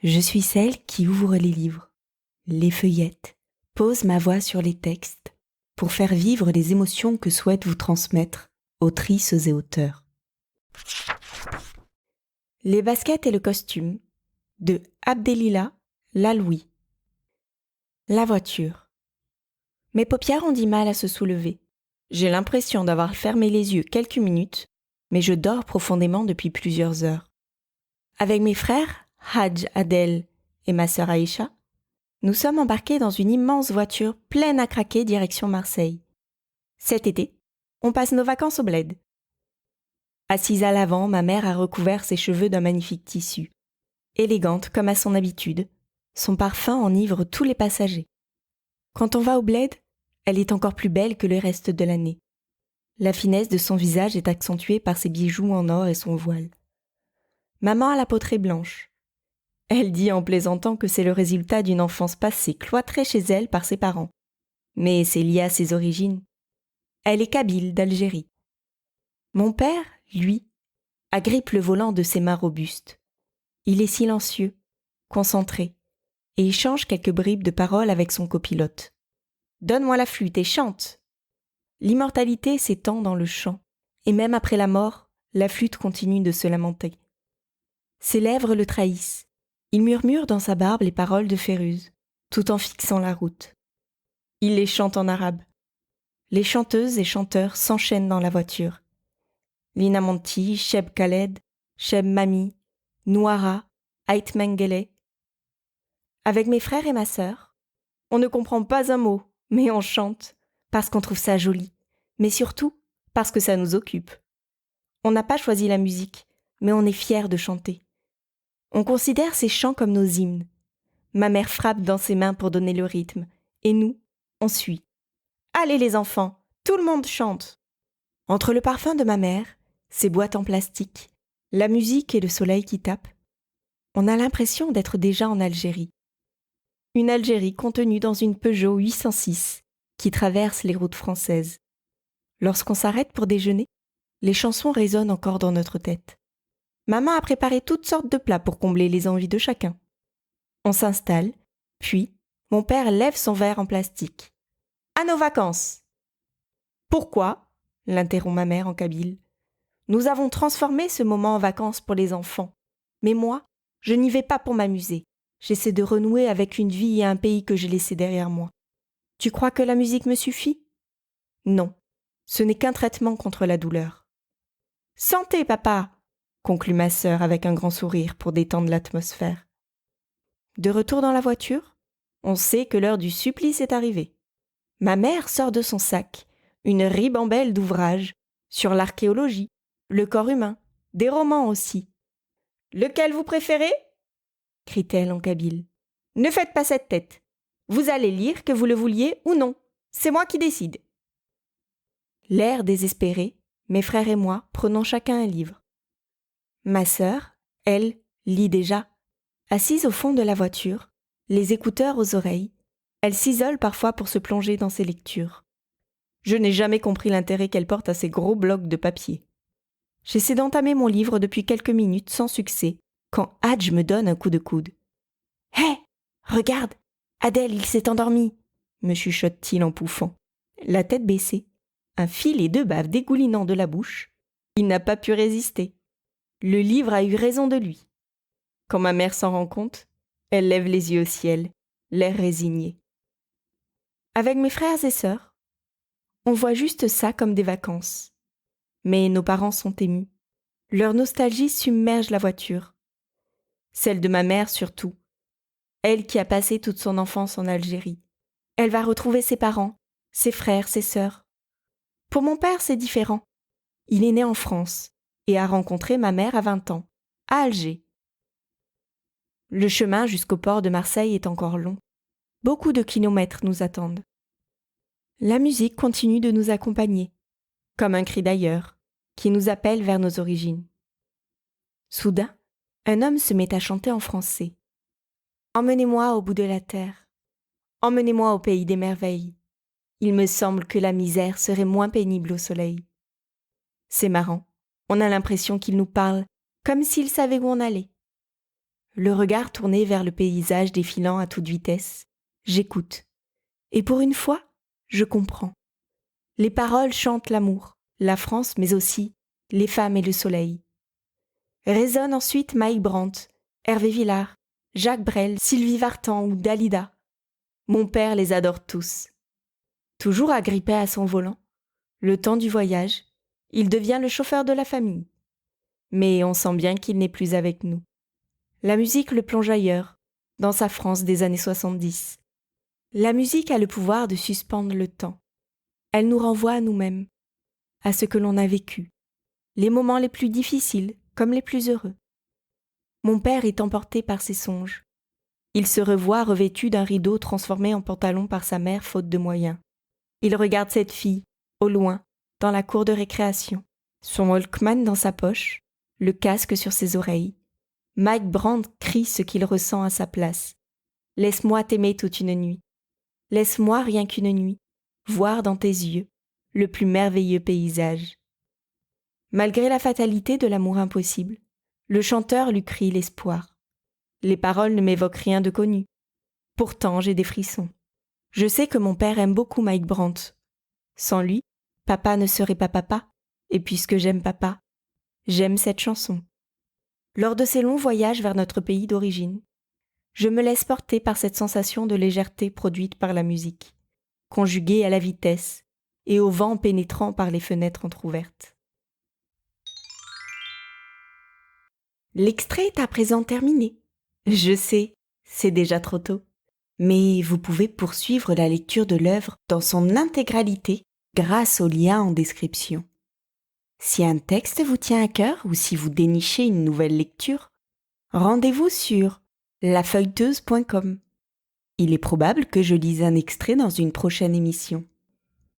Je suis celle qui ouvre les livres, les feuillette, pose ma voix sur les textes pour faire vivre les émotions que souhaitent vous transmettre autrices et auteurs. Les baskets et le costume de Abdelila Laloui. La voiture. Mes paupières ont du mal à se soulever. J'ai l'impression d'avoir fermé les yeux quelques minutes, mais je dors profondément depuis plusieurs heures. Avec mes frères, Hadj, Adel et ma sœur Aïcha, nous sommes embarqués dans une immense voiture pleine à craquer direction Marseille. Cet été, on passe nos vacances au bled. Assise à l'avant, ma mère a recouvert ses cheveux d'un magnifique tissu. Élégante comme à son habitude, son parfum enivre tous les passagers. Quand on va au bled, elle est encore plus belle que le reste de l'année. La finesse de son visage est accentuée par ses bijoux en or et son voile. Maman a la peau très blanche. Elle dit en plaisantant que c'est le résultat d'une enfance passée cloîtrée chez elle par ses parents. Mais c'est lié à ses origines. Elle est kabyle d'Algérie. Mon père, lui, agrippe le volant de ses mains robustes. Il est silencieux, concentré, et échange quelques bribes de paroles avec son copilote. « Donne-moi la flûte et chante !» L'immortalité s'étend dans le chant, et même après la mort, la flûte continue de se lamenter. Ses lèvres le trahissent. Il murmure dans sa barbe les paroles de Féruze, tout en fixant la route. Il les chante en arabe. Les chanteuses et chanteurs s'enchaînent dans la voiture. Lina Monti, Cheb Khaled, Cheb Mami, Nouara, Ait Mengele. Avec mes frères et ma sœur, on ne comprend pas un mot, mais on chante, parce qu'on trouve ça joli, mais surtout parce que ça nous occupe. On n'a pas choisi la musique, mais on est fiers de chanter. On considère ces chants comme nos hymnes. Ma mère frappe dans ses mains pour donner le rythme, et nous, on suit. Allez les enfants, tout le monde chante. Entre le parfum de ma mère, ses boîtes en plastique, la musique et le soleil qui tape, on a l'impression d'être déjà en Algérie. Une Algérie contenue dans une Peugeot 806 qui traverse les routes françaises. Lorsqu'on s'arrête pour déjeuner, les chansons résonnent encore dans notre tête. Maman a préparé toutes sortes de plats pour combler les envies de chacun. On s'installe, puis mon père lève son verre en plastique. « À nos vacances !»« Pourquoi ?» l'interrompt ma mère en kabyle. « Nous avons transformé ce moment en vacances pour les enfants. Mais moi, je n'y vais pas pour m'amuser. J'essaie de renouer avec une vie et un pays que j'ai laissé derrière moi. Tu crois que la musique me suffit ? Non, ce n'est qu'un traitement contre la douleur. « Santé, papa !» conclut ma sœur avec un grand sourire pour détendre l'atmosphère. De retour dans la voiture, on sait que l'heure du supplice est arrivée. Ma mère sort de son sac une ribambelle d'ouvrages sur l'archéologie, le corps humain, des romans aussi. « Lequel vous préférez ?» crie-t-elle en kabyle. « Ne faites pas cette tête. Vous allez lire que vous le vouliez ou non. C'est moi qui décide. » L'air désespéré, mes frères et moi prenons chacun un livre. Ma sœur, elle, lit déjà. Assise au fond de la voiture, les écouteurs aux oreilles, elle s'isole parfois pour se plonger dans ses lectures. Je n'ai jamais compris l'intérêt qu'elle porte à ces gros blocs de papier. J'essaie d'entamer mon livre depuis quelques minutes sans succès, quand Hadj me donne un coup de coude. « Hé, regarde, Adel, il s'est endormi !» me chuchote-t-il en pouffant. La tête baissée, un filet de bave dégoulinant de la bouche, il n'a pas pu résister. Le livre a eu raison de lui. Quand ma mère s'en rend compte, elle lève les yeux au ciel, l'air résigné. Avec mes frères et sœurs, on voit juste ça comme des vacances. Mais nos parents sont émus. Leur nostalgie submerge la voiture. Celle de ma mère surtout. Elle qui a passé toute son enfance en Algérie. Elle va retrouver ses parents, ses frères, ses sœurs. Pour mon père, c'est différent. Il est né en France et a rencontré ma mère à 20 ans, à Alger. Le chemin jusqu'au port de Marseille est encore long. Beaucoup de kilomètres nous attendent. La musique continue de nous accompagner, comme un cri d'ailleurs, qui nous appelle vers nos origines. Soudain, un homme se met à chanter en français. « Emmenez-moi au bout de la terre. Emmenez-moi au pays des merveilles. Il me semble que la misère serait moins pénible au soleil. » C'est marrant, on a l'impression qu'il nous parle comme s'il savait où on allait. le regard tourné vers le paysage défilant à toute vitesse, j'écoute. Et pour une fois, je comprends. Les paroles chantent l'amour, la France, mais aussi les femmes et le soleil. Résonnent ensuite Mike Brandt, Hervé Villard, Jacques Brel, Sylvie Vartan ou Dalida. Mon père les adore tous. Toujours agrippé à son volant, le temps du voyage, il devient le chauffeur de la famille. Mais on sent bien qu'il n'est plus avec nous. La musique le plonge ailleurs, dans sa France des années 70. La musique a le pouvoir de suspendre le temps. Elle nous renvoie à nous-mêmes, à ce que l'on a vécu, les moments les plus difficiles comme les plus heureux. Mon père est emporté par ses songes. Il se revoit revêtu d'un rideau transformé en pantalon par sa mère faute de moyens. Il regarde cette fille, au loin, dans la cour de récréation, son Walkman dans sa poche, le casque sur ses oreilles. Mike Brandt crie ce qu'il ressent à sa place. « Laisse-moi t'aimer toute une nuit. Laisse-moi rien qu'une nuit, voir dans tes yeux le plus merveilleux paysage. » Malgré la fatalité de l'amour impossible, le chanteur lui crie l'espoir. Les paroles ne m'évoquent rien de connu. Pourtant, j'ai des frissons. Je sais que mon père aime beaucoup Mike Brandt. Sans lui, papa ne serait pas papa, et puisque j'aime papa, j'aime cette chanson. Lors de ces longs voyages vers notre pays d'origine, je me laisse porter par cette sensation de légèreté produite par la musique, conjuguée à la vitesse et au vent pénétrant par les fenêtres entr'ouvertes. L'extrait est à présent terminé. Je sais, c'est déjà trop tôt. Mais vous pouvez poursuivre la lecture de l'œuvre dans son intégralité grâce au lien en description. Si un texte vous tient à cœur ou si vous dénichez une nouvelle lecture, rendez-vous sur lafeuilleteuse.com. Il est probable que je lise un extrait dans une prochaine émission.